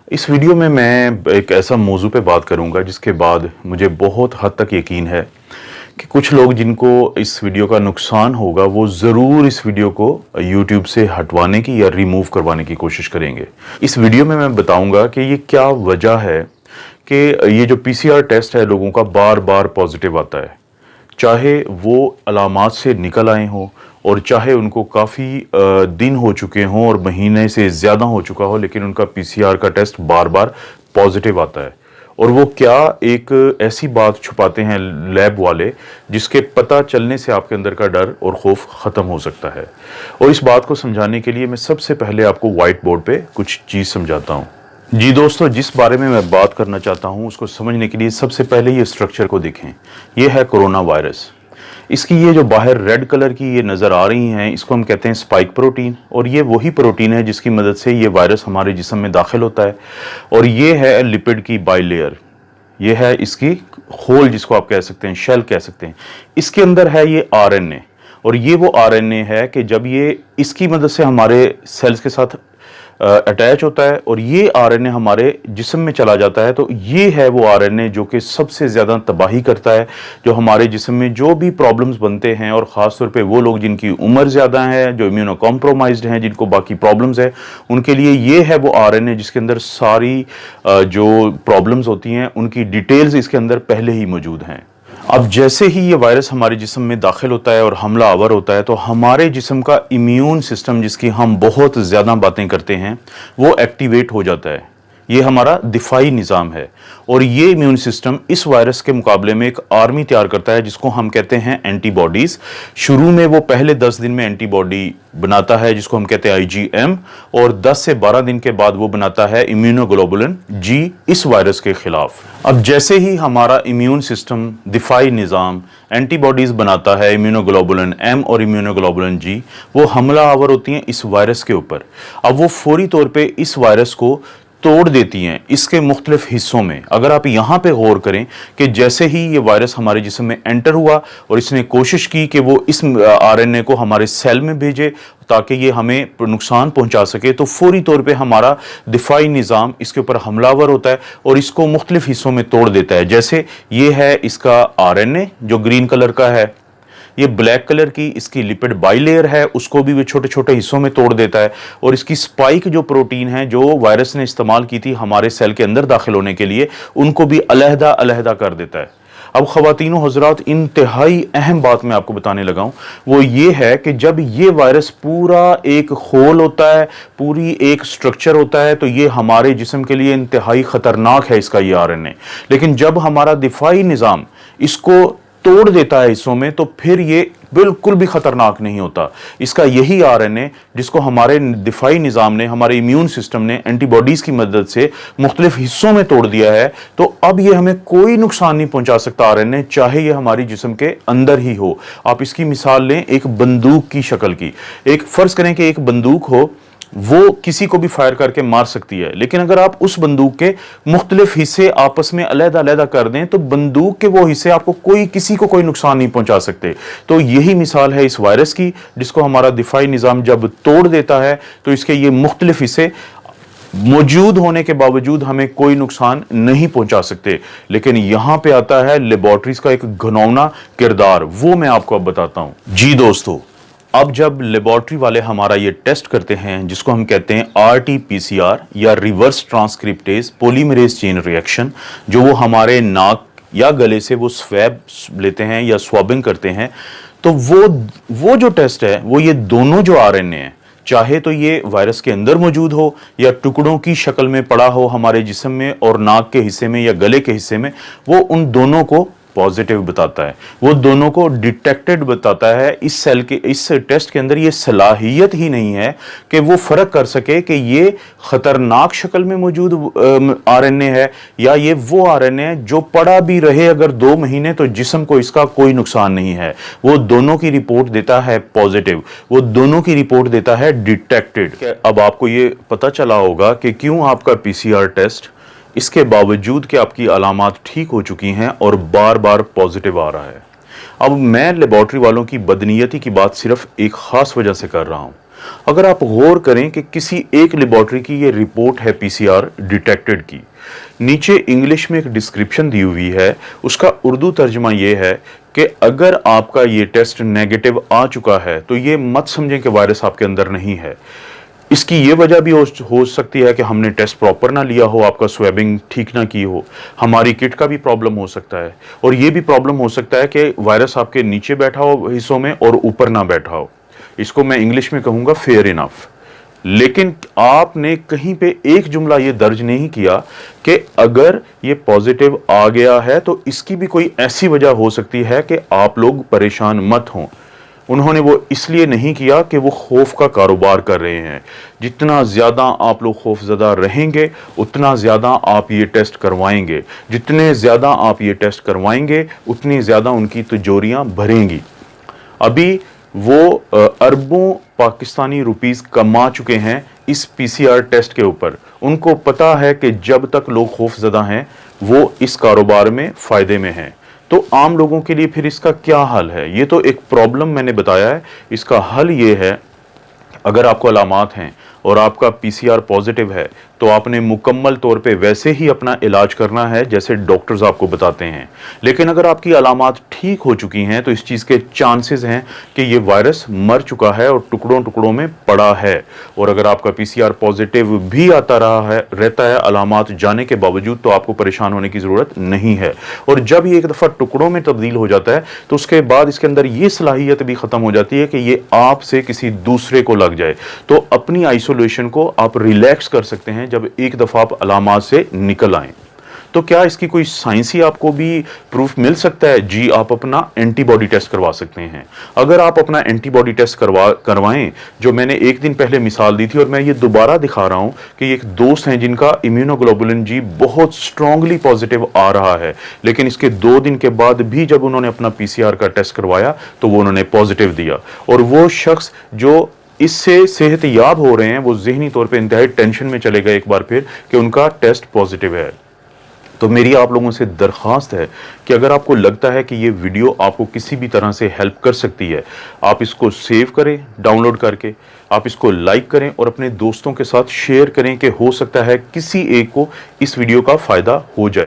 इस वीडियो में मैं एक ऐसा मौजू पे बात करूंगा जिसके बाद मुझे बहुत हद तक यकीन है कि कुछ लोग जिनको इस वीडियो का नुकसान होगा वो ज़रूर इस वीडियो को YouTube से हटवाने की या रिमूव करवाने की कोशिश करेंगे। इस वीडियो में मैं बताऊंगा कि ये क्या वजह है कि ये जो PCR टेस्ट है लोगों का बार बार पॉजिटिव आता है, चाहे वो अलामात से निकल आए हों और चाहे उनको काफ़ी दिन हो चुके हों और महीने से ज़्यादा हो चुका हो, लेकिन उनका PCR का टेस्ट बार बार पॉजिटिव आता है। और वो क्या एक ऐसी बात छुपाते हैं लैब वाले जिसके पता चलने से आपके अंदर का डर और खौफ ख़त्म हो सकता है। और इस बात को समझाने के लिए मैं सबसे पहले आपको वाइट बोर्ड पे कुछ चीज़ समझाता हूँ। जी दोस्तों, जिस बारे में मैं बात करना चाहता हूँ उसको समझने के लिए सबसे पहले ये स्ट्रक्चर को देखें। ये है कोरोना वायरस। इसकी ये जो बाहर रेड कलर की ये नज़र आ रही हैं, इसको हम कहते हैं स्पाइक प्रोटीन। और ये वही प्रोटीन है जिसकी मदद से ये वायरस हमारे जिस्म में दाखिल होता है। और ये है लिपिड की बाइलेयर, ये है इसकी होल जिसको आप कह सकते हैं, शेल कह सकते हैं। इसके अंदर है ये RNA, और ये वो RNA है कि जब ये इसकी मदद से हमारे सेल्स के साथ अटैच होता है और ये RNA हमारे जिस्म में चला जाता है, तो ये है वो RNA जो कि सबसे ज़्यादा तबाही करता है, जो हमारे जिस्म में जो भी प्रॉब्लम्स बनते हैं, और ख़ास तौर पे वो लोग जिनकी उम्र ज़्यादा है, जो इम्यूनो कॉम्प्रोमाइज्ड हैं, जिनको बाकी प्रॉब्लम्स है, उनके लिए ये है वो RNA जिसके अंदर सारी जो प्रॉब्लम्स होती हैं उनकी डिटेल्स इसके अंदर पहले ही मौजूद हैं। अब जैसे ही ये वायरस हमारे जिस्म में दाखिल होता है और हमला आवर होता है, तो हमारे जिस्म का इम्यून सिस्टम जिसकी हम बहुत ज़्यादा बातें करते हैं वो एक्टिवेट हो जाता है। ये हमारा दिफाई निज़ाम है, और ये इम्यून सिस्टम इस वायरस के मुकाबले में एक आर्मी तैयार करता है जिसको हम कहते हैं एंटीबॉडीज़। शुरू में वो पहले 10 दिन में एंटीबॉडी बनाता है जिसको हम कहते हैं IgM, और 10 से 12 दिन के बाद वो बनाता है इम्यूनोग्लोबुलिन G इस वायरस के खिलाफ। अब जैसे ही हमारा इम्यून सिस्टम दिफाई निज़ाम एंटीबॉडीज़ बनाता है इम्यूनोग्लोबुलिन M और इम्यूनोग्लोबुलिन G, वो हमला आवर होती हैं इस वायरस के ऊपर। अब वो फौरी तौर पर इस वायरस को तोड़ देती हैं इसके मुख्तलिफ हिस्सों में। अगर आप यहाँ पे गौर करें कि जैसे ही ये वायरस हमारे जिस्म में एंटर हुआ और इसने कोशिश की कि वो इस RNA को हमारे सेल में भेजे ताकि ये हमें नुकसान पहुंचा सके, तो फौरी तौर पे हमारा दिफाई निज़ाम इसके ऊपर हमलावर होता है और इसको मुख्तलिफ हिस्सों में तोड़ देता है। जैसे ये है इसका RNA जो ग्रीन कलर का है, ये ब्लैक कलर की इसकी लिपिड बाइलेयर है, उसको भी वो छोटे छोटे हिस्सों में तोड़ देता है। और इसकी स्पाइक जो प्रोटीन है जो वायरस ने इस्तेमाल की थी हमारे सेल के अंदर दाखिल होने के लिए, उनको भी अलहदा अलहदा कर देता है। अब ख़वातीनो हज़रात, इंतहाई अहम बात मैं आपको बताने लगा हूँ, वो ये है कि जब ये वायरस पूरा एक होल होता है, पूरी एक स्ट्रक्चर होता है, तो ये हमारे जिस्म के लिए इंतहाई ख़तरनाक है इसका ये RNA। लेकिन जब हमारा दिफाई निज़ाम इसको तोड़ देता है हिस्सों में, तो फिर ये बिल्कुल भी खतरनाक नहीं होता। इसका यही RNA जिसको हमारे दिफाई निज़ाम ने, हमारे इम्यून सिस्टम ने एंटीबॉडीज़ की मदद से मुख्तलिफ हिस्सों में तोड़ दिया है, तो अब ये हमें कोई नुकसान नहीं पहुंचा सकता RNA, चाहे ये हमारी जिस्म के अंदर ही हो। आप इसकी मिसाल लें एक बंदूक की शक्ल की। एक फ़र्ज़ करें कि एक बंदूक हो, वो किसी को भी फायर करके मार सकती है, लेकिन अगर आप उस बंदूक के मुख्तलिफ हिस्से आपस में अलहदा अलहदा कर दें तो बंदूक के वो हिस्से आपको किसी को कोई नुकसान नहीं पहुंचा सकते। तो यही मिसाल है इस वायरस की, जिसको हमारा दिफाई निज़ाम जब तोड़ देता है तो इसके ये मुख्तलिफ हिस्से मौजूद होने के बावजूद हमें कोई नुकसान नहीं पहुंचा सकते। लेकिन यहां पे आता है लेबोरेटरीज का एक घिनौना किरदार, वो मैं आपको अब बताता हूं। जी दोस्तों, अब जब लेबोरेटरी वाले हमारा ये टेस्ट करते हैं जिसको हम कहते हैं RT-PCR या reverse transcriptase polymerase chain reaction, जो वो हमारे नाक या गले से वो स्वैब लेते हैं या स्वाबिंग करते हैं, तो वो जो टेस्ट है वो ये दोनों जो RNA है, चाहे तो ये वायरस के अंदर मौजूद हो या टुकड़ों की शक्ल में पड़ा हो हमारे जिस्म में और नाक के हिस्से में या गले के हिस्से में, वो उन दोनों को पॉजिटिव बताता है, वो दोनों को डिटेक्टेड बताता है। इस सेल के इस टेस्ट के अंदर ये सलाहियत ही नहीं है कि वो फर्क कर सके कि ये खतरनाक शक्ल में मौजूद RNA है या ये वो RNA है जो पड़ा भी रहे अगर 2 महीने तो जिस्म को इसका कोई नुकसान नहीं है। वो दोनों की रिपोर्ट देता है पॉजिटिव, वो दोनों की रिपोर्ट देता है डिटेक्टेड। अब आपको ये पता चला होगा कि क्यों आपका PCR टेस्ट इसके बावजूद कि आपकी अलामात ठीक हो चुकी हैं और बार बार पॉजिटिव आ रहा है। अब मैं लेबोरेटरी वालों की बदनीयती की बात सिर्फ एक ख़ास वजह से कर रहा हूँ, अगर आप गौर करें कि किसी एक लेबोरेटरी की ये रिपोर्ट है पीसीआर डिटेक्टेड की, नीचे इंग्लिश में एक डिस्क्रिप्शन दी हुई है, उसका उर्दू तर्जमा ये है कि अगर आपका ये टेस्ट नेगेटिव आ चुका है तो ये मत समझें कि वायरस आपके अंदर नहीं है। इसकी ये वजह भी हो सकती है कि हमने टेस्ट प्रॉपर ना लिया हो, आपका स्वैबिंग ठीक ना की हो, हमारी किट का भी प्रॉब्लम हो सकता है, और ये भी प्रॉब्लम हो सकता है कि वायरस आपके नीचे बैठा हो हिस्सों में और ऊपर ना बैठा हो। इसको मैं इंग्लिश में कहूंगा फेयर इनफ। लेकिन आपने कहीं पे एक जुमला ये दर्ज नहीं किया कि अगर ये पॉजिटिव आ गया है तो इसकी भी कोई ऐसी वजह हो सकती है कि आप लोग परेशान मत हों। उन्होंने वो इसलिए नहीं किया कि वो खौफ का कारोबार कर रहे हैं। जितना ज़्यादा आप लोग खौफजदा रहेंगे उतना ज़्यादा आप ये टेस्ट करवाएंगे, जितने ज़्यादा आप ये टेस्ट करवाएंगे उतनी ज़्यादा उनकी तिजोरियां भरेंगी। अभी वो अरबों पाकिस्तानी रुपीस कमा चुके हैं इस पीसीआर टेस्ट के ऊपर। उनको पता है कि जब तक लोग खौफजदा हैं वो इस कारोबार में फ़ायदे में हैं। तो आम लोगों के लिए फिर इसका क्या हल है? ये तो एक प्रॉब्लम मैंने बताया है, इसका हल ये है, अगर आपको अलामात हैं और आपका पीसीआर पॉजिटिव है तो आपने मुकम्मल तौर पे वैसे ही अपना इलाज करना है जैसे डॉक्टर्स आपको बताते हैं। लेकिन अगर आपकी अलामात ठीक हो चुकी हैं तो इस चीज़ के चांसेस हैं कि ये वायरस मर चुका है और टुकड़ों टुकड़ों में पड़ा है। और अगर आपका पीसीआर पॉजिटिव भी आता रहता है अलामात जाने के बावजूद, तो आपको परेशान होने की ज़रूरत नहीं है। और जब ये एक दफ़ा टुकड़ों में तब्दील हो जाता है तो उसके बाद इसके अंदर ये सलाहियत भी ख़त्म हो जाती है कि ये आपसे किसी दूसरे को लग जाए। तो अपनी आइसोलेशन को आप रिलैक्स कर सकते हैं जब एक दफा आप अलामात से निकल आए। तो क्या इसकी कोई साइंसी आपको भी प्रूफ मिल सकता है? जी, आप अपना एंटीबॉडी टेस्ट करवा सकते हैं। अगर आप अपना एंटीबॉडी टेस्ट करवाएं, जो मैंने एक दिन पहले मिसाल दी थी और मैं ये दोबारा दिखा रहा हूं कि एक दोस्त हैं जिनका इम्यूनोग्लोबुलिन जी बहुत स्ट्रांगली पॉजिटिव आ रहा है, लेकिन इसके 2 दिन के बाद भी जब उन्होंने अपना पीसीआर का टेस्ट करवाया तो वो उन्होंने पॉजिटिव दिया। और वो शख्स जो इससे सेहतयाब हो रहे हैं वो ज़हनी तौर पे इंतहाई टेंशन में चले गए एक बार फिर कि उनका टेस्ट पॉजिटिव है। तो मेरी आप लोगों से दरख्वास्त है कि अगर आपको लगता है कि ये वीडियो आपको किसी भी तरह से हेल्प कर सकती है, आप इसको सेव करें डाउनलोड करके, आप इसको लाइक करें और अपने दोस्तों के साथ शेयर करें कि हो सकता है किसी एक को इस वीडियो का फ़ायदा हो जाए।